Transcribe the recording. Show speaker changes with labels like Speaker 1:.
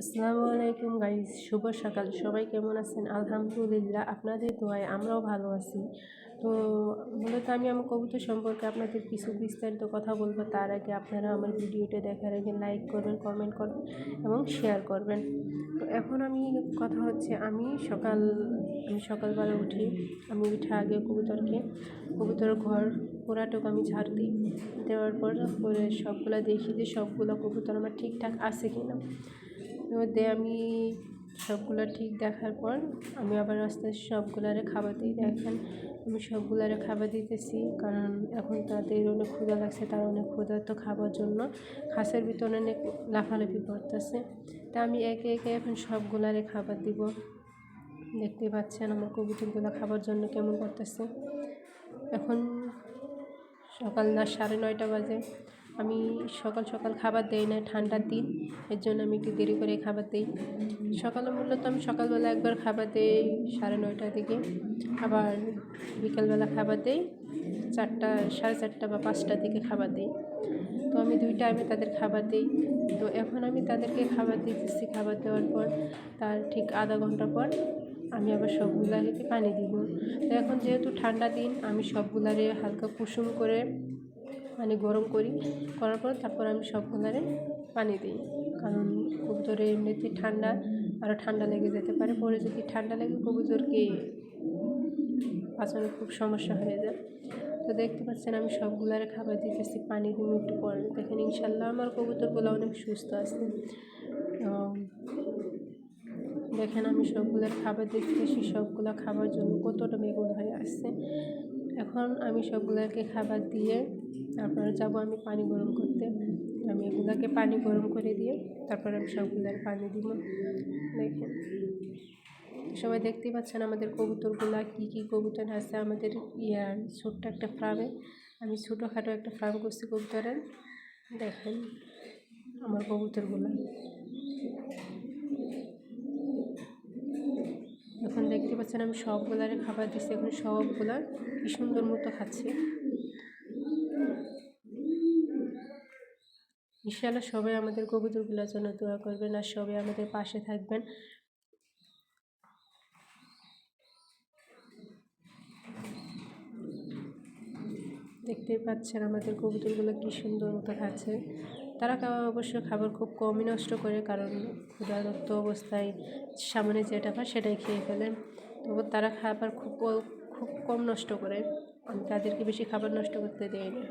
Speaker 1: আসসালামু আলাইকুম গাইস, শুভ সকাল। সবাই কেমন আছেন? আলহামদুলিল্লাহ, আপনাদের দোয়ায় আমরাও ভালো আছি। তো মূলত আমি আমার কবুতর সম্পর্কে আপনাদের কিছু বিস্তারিত কথা বলবো। তার আগে আপনারা আমার ভিডিওটা দেখার আগে লাইক করবেন, কমেন্ট করবেন এবং শেয়ার করবেন। তো এখন কথা হচ্ছে আমি সকালবেলা উঠি। আমি উঠে আগে কবুতরের ঘর পুরাটুকু আমি ঝাড় দিই। দেওয়ার পরে সবগুলা দেখি যে সবগুলো কবুতর আমার ঠিকঠাক আছে কিনা। মধ্যে আমি সবগুলো ঠিক দেখার পর আমি আবার আস্তে আস্তে সবগুলারে খাবার দিই। দেখেন আমি সবগুলারে খাবার দিতেছি, কারণ এখন তাদের অনেক ক্ষুধা লাগছে। তারা অনেক ক্ষুধার্ত, খাবার জন্য খাসের ভিতরে অনেক লাফালাফি করতেছে। তা আমি একে একে এখন সবগুলারে খাবার দিব। দেখতে পাচ্ছেন আমার কবুতরগুলো খাবার জন্য কেমন করতেছে। এখন সকাল 9:30 বাজে। আমি সকাল সকাল খাবার দেই না, ঠান্ডার দিন, এর জন্য আমি একটু দেরি করে খাবার দিই। সকালে মূলত আমি সকালবেলা একবার খাবার দিই 9:30 দিকে, আবার বিকেলবেলা খাবার দিই 4টা, 4:30 বা 5টার দিকে খাবার দিই। তো আমি 2 টাইমে তাদের খাবার দিই। তো এখন আমি তাদেরকে খাবার দিতেছি। খাবার দেওয়ার পর তার ঠিক আধা ঘন্টা পর আমি আবার সবগুলাকে পানি দিব। তো এখন যেহেতু ঠান্ডা দিন, আমি সবগুলারে হালকা কুসুম করে পানি গরম করার পর তারপর আমি সবগুলারে পানি দিই। কারণ কবুতরের এমনিতে আরও ঠান্ডা লেগে যেতে পারে। পরে যদি ঠান্ডা লেগে কবুতরকে বাঁচানো খুব সমস্যা হয়ে যায়। তো দেখতে পাচ্ছেন আমি সবগুলারে খাবার দিতেছি, পানি দিব একটু পরে। দেখেন ইনশাল্লাহ আমার কবুতরগুলো অনেক সুস্থ আছে। দেখেন আমি সবগুলোর খাবার দিতেছি, সবগুলো খাবার জন্য কতটা বেগুন হয়ে আসছে। এখন আমি সবগুলোকে খাবার দিয়ে তারপরে যাব আমি পানি গরম করতে। আমি এগুলোকে পানি গরম করে দিয়ে তারপরে আমি সবগুলোর পানি দিব। দেখেন সবাই দেখতেই পাচ্ছেন আমাদের কবুতরগুলো কী কবুতর আছে আমাদের ছোট্ট একটা ফার্মে। আমি ছোটোখাটো একটা ফার্ম করছি কবুতরের। দেখেন আমার কবুতরগুলো এখন দেখতে পাচ্ছেন আমি সবগুলারে খাবার দিচ্ছি। এখন সবগুলা কি সুন্দর মতো খাচ্ছে। ইনশাআল্লাহ সবাই আমাদের কবুতরগুলোর জন্য দোয়া করবেন আর সবাই আমাদের পাশে থাকবেন। দেখতেই পাচ্ছেন আমাদের কবুতরগুলো কি সুন্দর মতো খাচ্ছে। তারা অবশ্য খাবার খুব কমই নষ্ট করে, কারণ ক্ষুধার্ত অবস্থায় সামনে যেটা পায় সেটাই খেয়ে ফেলে। তবু তারা খাবার খুব কম নষ্ট করে। আমি তাদেরকে বেশি খাবার নষ্ট করতে দিই না।